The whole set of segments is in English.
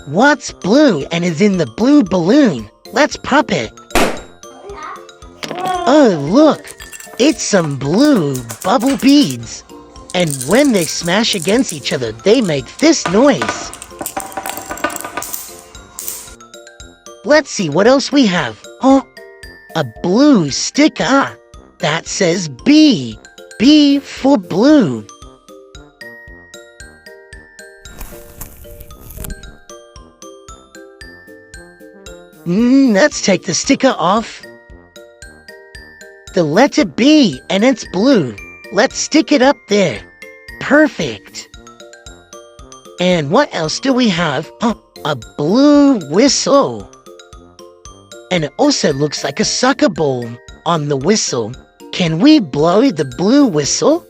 What's blue and is in the blue balloon? Let's pop it. Oh, look! It's some blue bubble beads. And when they smash against each other, they make this noise. Let's see what else we have. Oh, a blue sticker that says B. B for blue. Let's take the sticker off. The letter B, and it's blue. Let's stick it up there. Perfect. And what else do we have? Oh, a blue whistle. And it also looks like a soccer ball on the whistle. Can we blow the blue whistle?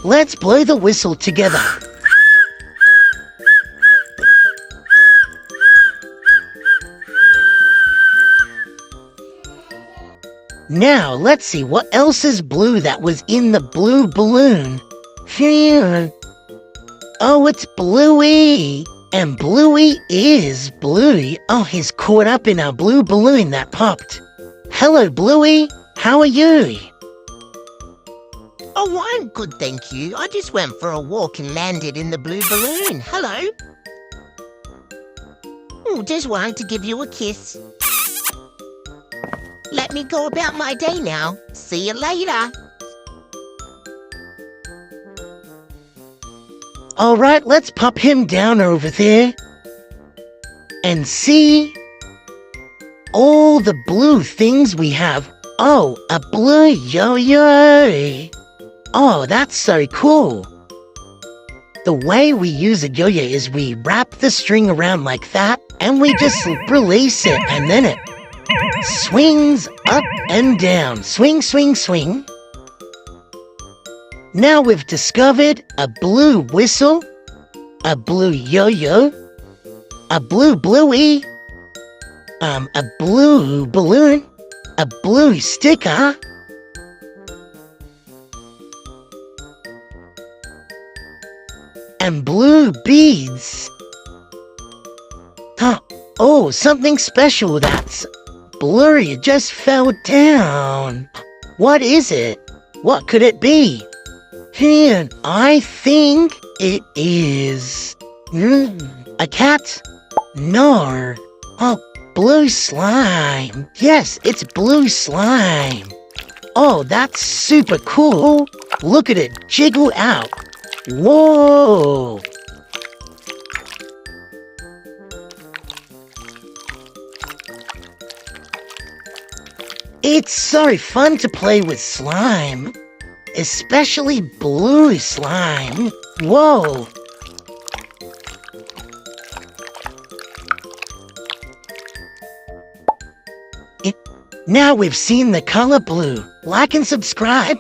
Let's blow the whistle together. Now, let's see what else is blue that was in the blue balloon. Phew. Oh, it's Bluey. And Bluey is Bluey. Oh, he's caught up in our blue balloon that popped. Hello, Bluey. How are you? Oh, I'm good, thank you. I just went for a walk and landed in the blue balloon. Hello. Just wanted to give you a kiss. Let me go about my day now. See you later. All right, let's pop him down over there. And see all the blue things we have. Oh, a blue yo-yo. Oh, that's so cool. The way we use a yo-yo is we wrap the string around like that, and we just release it, and then it swings up and down. Swing, swing, swing. Now we've discovered a blue whistle, a blue yo-yo, a blue Bluey, a blue balloon, a blue sticker, and blue beads. Oh, something special that's blurry just fell down. What is it? What could it be? I think it is a cat? No. Oh, blue slime. Yes, it's blue slime. Oh, that's super cool. Look at it jiggle out. Whoa. It's so fun to play with slime, especially blue slime. Whoa! Now we've seen the color blue. Like and subscribe.